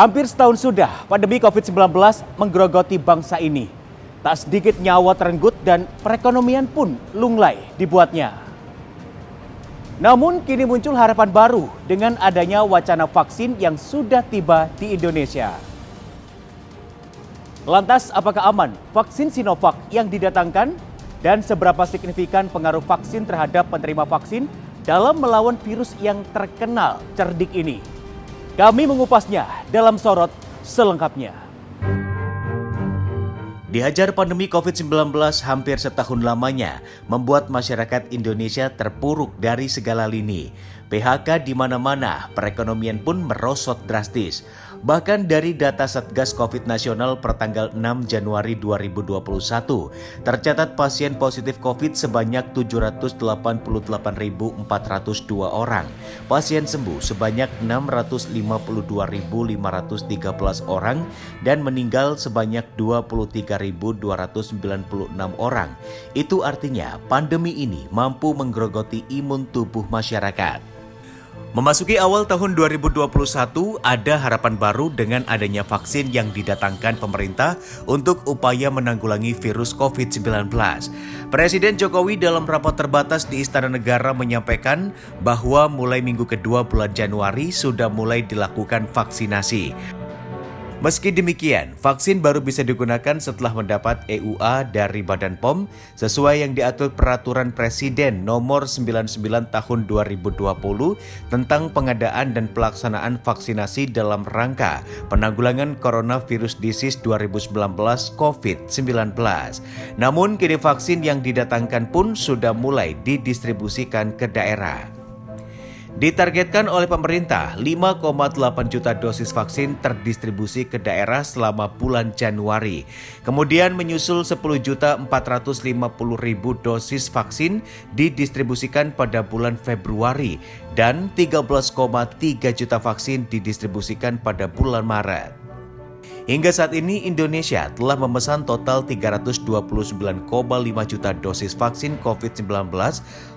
Hampir setahun sudah pandemi COVID-19 menggerogoti bangsa ini. Tak sedikit nyawa terenggut dan perekonomian pun lunglai dibuatnya. Namun kini muncul harapan baru dengan adanya wacana vaksin yang sudah tiba di Indonesia. Lantas apakah aman vaksin Sinovac yang didatangkan dan seberapa signifikan pengaruh vaksin terhadap penerima vaksin dalam melawan virus yang terkenal cerdik ini? Kami mengupasnya dalam sorot selengkapnya. Dihajar pandemi COVID-19 hampir setahun lamanya membuat masyarakat Indonesia terpuruk dari segala lini. PHK di mana-mana, perekonomian pun merosot drastis. Bahkan dari data Satgas COVID Nasional pertanggal 6 Januari 2021, tercatat pasien positif COVID sebanyak 788.402 orang. Pasien sembuh sebanyak 652.513 orang dan meninggal sebanyak 23.296 orang. Itu artinya pandemi ini mampu menggerogoti imun tubuh masyarakat. Memasuki awal tahun 2021, ada harapan baru dengan adanya vaksin yang didatangkan pemerintah untuk upaya menanggulangi virus COVID-19. Presiden Jokowi dalam rapat terbatas di Istana Negara menyampaikan bahwa mulai minggu kedua bulan Januari sudah mulai dilakukan vaksinasi. Meski demikian, vaksin baru bisa digunakan setelah mendapat EUA dari Badan POM sesuai yang diatur Peraturan Presiden Nomor 99 Tahun 2020 tentang pengadaan dan pelaksanaan vaksinasi dalam rangka penanggulangan Coronavirus Disease 2019 COVID-19. Namun kini vaksin yang didatangkan pun sudah mulai didistribusikan ke daerah. Ditargetkan oleh pemerintah, 5,8 juta dosis vaksin terdistribusi ke daerah selama bulan Januari. Kemudian menyusul 10.450.000 dosis vaksin didistribusikan pada bulan Februari dan 13,3 juta vaksin didistribusikan pada bulan Maret. Hingga saat ini Indonesia telah memesan total 329,5 juta dosis vaksin COVID-19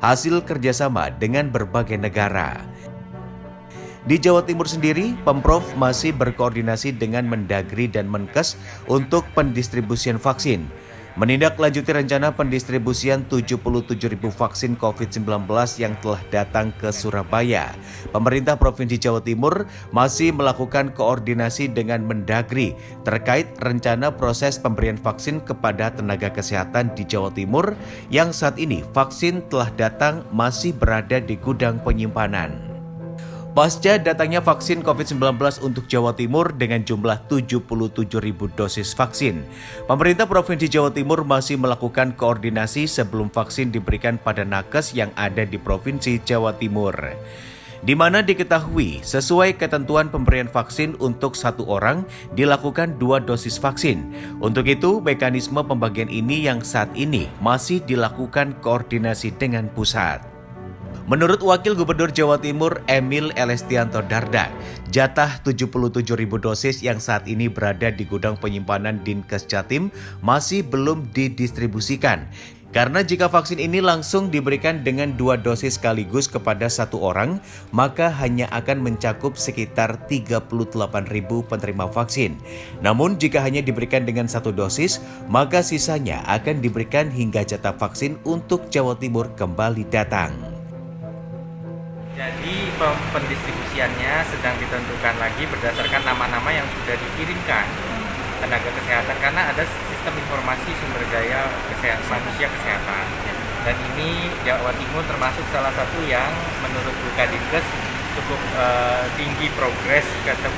hasil kerjasama dengan berbagai negara. Di Jawa Timur sendiri, Pemprov masih berkoordinasi dengan Mendagri dan Menkes untuk pendistribusian vaksin. Menindaklanjuti rencana pendistribusian 77.000 vaksin COVID-19 yang telah datang ke Surabaya. Pemerintah Provinsi Jawa Timur masih melakukan koordinasi dengan Mendagri terkait rencana proses pemberian vaksin kepada tenaga kesehatan di Jawa Timur yang saat ini vaksin telah datang masih berada di gudang penyimpanan. Pasca datangnya vaksin COVID-19 untuk Jawa Timur dengan jumlah 77.000 dosis vaksin, pemerintah Provinsi Jawa Timur masih melakukan koordinasi sebelum vaksin diberikan pada nakes yang ada di Provinsi Jawa Timur. Di mana diketahui sesuai ketentuan pemberian vaksin untuk satu orang dilakukan 2 dosis vaksin. Untuk itu, mekanisme pembagian ini yang saat ini masih dilakukan koordinasi dengan pusat. Menurut Wakil Gubernur Jawa Timur Emil Elestianto Dardak, jatah 77.000 dosis yang saat ini berada di gudang penyimpanan Dinkes Jatim masih belum didistribusikan. Karena jika vaksin ini langsung diberikan dengan 2 dosis sekaligus kepada satu orang, maka hanya akan mencakup sekitar 38.000 penerima vaksin. Namun jika hanya diberikan dengan 1 dosis, maka sisanya akan diberikan hingga jatah vaksin untuk Jawa Timur kembali datang. Jadi pendistribusiannya sedang ditentukan lagi berdasarkan nama-nama yang sudah dikirimkan tenaga kesehatan karena ada sistem informasi sumber daya manusia kesehatan. Dan ini Jawa Timur termasuk salah satu yang menurut Bukadinkes cukup tinggi progres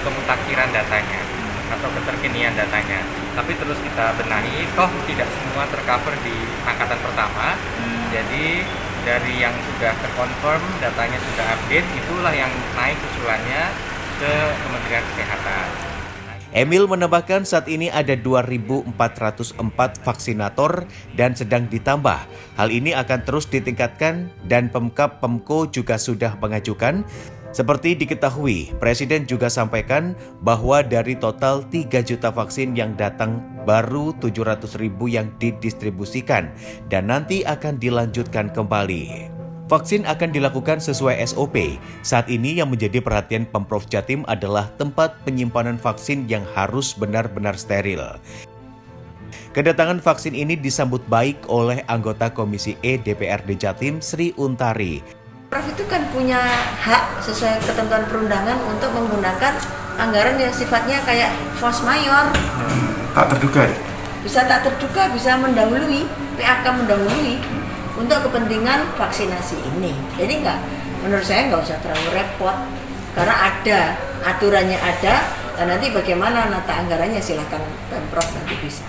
kemutakhiran datanya atau keterkinian datanya. Tapi terus kita benahi, toh tidak semua tercover di angkatan pertama. Jadi dari yang sudah terkonfirm, datanya sudah update, itulah yang naik usulannya ke Kementerian Kesehatan. Emil menambahkan saat ini ada 2.404 vaksinator dan sedang ditambah. Hal ini akan terus ditingkatkan dan Pemkab Pemko juga sudah mengajukan. Seperti diketahui, Presiden juga sampaikan bahwa dari total 3 juta vaksin yang datang, baru 700.000 yang didistribusikan dan nanti akan dilanjutkan kembali. Vaksin akan dilakukan sesuai SOP. Saat ini yang menjadi perhatian Pemprov Jatim adalah tempat penyimpanan vaksin yang harus benar-benar steril. Kedatangan vaksin ini disambut baik oleh anggota Komisi E DPRD Jatim, Sri Untari. Prof itu kan punya hak sesuai ketentuan perundangan untuk menggunakan anggaran yang sifatnya kayak force majeure. Tak terduga. Bisa tak terduga, bisa mendahului, PAK mendahului untuk kepentingan vaksinasi ini. Jadi menurut saya nggak usah terlalu repot, karena ada aturannya ada, dan nanti bagaimana nata anggarannya silahkan Pemprov nanti bisa.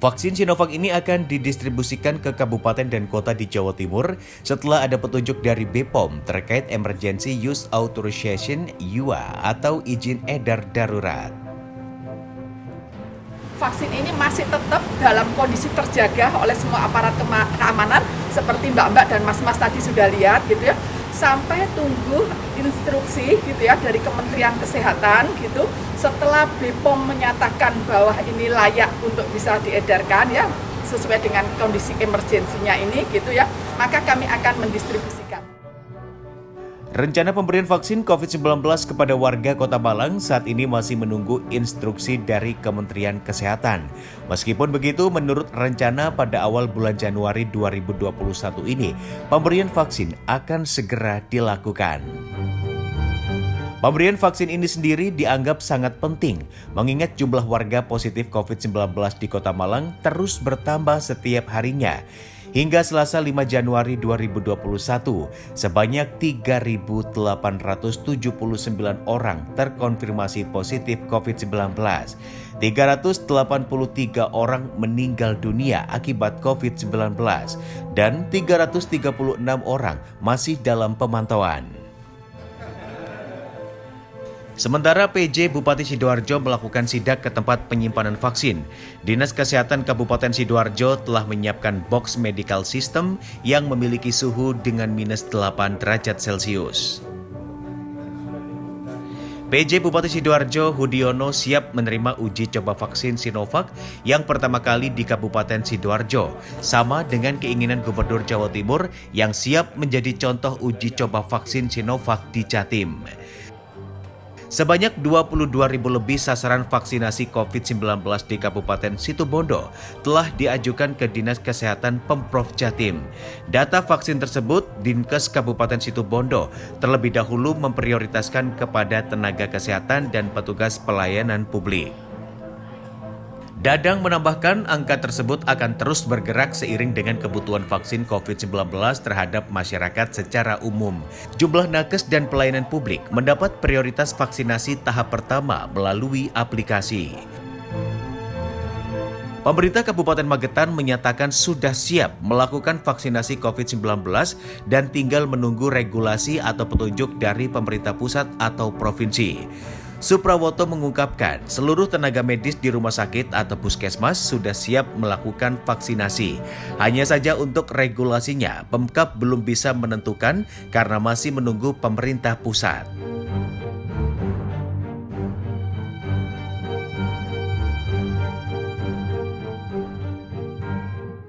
Vaksin Sinovac ini akan didistribusikan ke kabupaten dan kota di Jawa Timur setelah ada petunjuk dari BPOM terkait Emergency Use Authorization (EUA) atau izin edar darurat. Vaksin ini masih tetap dalam kondisi terjaga oleh semua aparat keamanan seperti mbak-mbak dan mas-mas tadi sudah lihat gitu ya, sampai tunggu instruksi gitu ya dari Kementerian Kesehatan gitu. Setelah BPOM menyatakan bahwa ini layak untuk bisa diedarkan ya sesuai dengan kondisi emergensinya ini gitu ya, maka kami akan mendistribusikan. Rencana pemberian vaksin COVID-19 kepada warga Kota Malang saat ini masih menunggu instruksi dari Kementerian Kesehatan. Meskipun begitu, menurut rencana pada awal bulan Januari 2021 ini, pemberian vaksin akan segera dilakukan. Pemberian vaksin ini sendiri dianggap sangat penting, mengingat jumlah warga positif COVID-19 di Kota Malang terus bertambah setiap harinya. Hingga Selasa 5 Januari 2021, sebanyak 3.879 orang terkonfirmasi positif COVID-19. 383 orang meninggal dunia akibat COVID-19 dan 336 orang masih dalam pemantauan. Sementara PJ Bupati Sidoarjo melakukan sidak ke tempat penyimpanan vaksin. Dinas Kesehatan Kabupaten Sidoarjo telah menyiapkan box medical system yang memiliki suhu dengan minus 8 derajat Celcius. PJ Bupati Sidoarjo Hudiono siap menerima uji coba vaksin Sinovac yang pertama kali di Kabupaten Sidoarjo, sama dengan keinginan Gubernur Jawa Timur yang siap menjadi contoh uji coba vaksin Sinovac di Jatim. Sebanyak 22.000 lebih sasaran vaksinasi COVID-19 di Kabupaten Situbondo telah diajukan ke Dinas Kesehatan Pemprov Jatim. Data vaksin tersebut, Dinkes Kabupaten Situbondo terlebih dahulu memprioritaskan kepada tenaga kesehatan dan petugas pelayanan publik. Dadang menambahkan angka tersebut akan terus bergerak seiring dengan kebutuhan vaksin COVID-19 terhadap masyarakat secara umum. Jumlah nakes dan pelayanan publik mendapat prioritas vaksinasi tahap pertama melalui aplikasi. Pemerintah Kabupaten Magetan menyatakan sudah siap melakukan vaksinasi COVID-19 dan tinggal menunggu regulasi atau petunjuk dari pemerintah pusat atau provinsi. Suprawoto mengungkapkan seluruh tenaga medis di rumah sakit atau puskesmas sudah siap melakukan vaksinasi. Hanya saja untuk regulasinya, Pemkab belum bisa menentukan karena masih menunggu pemerintah pusat.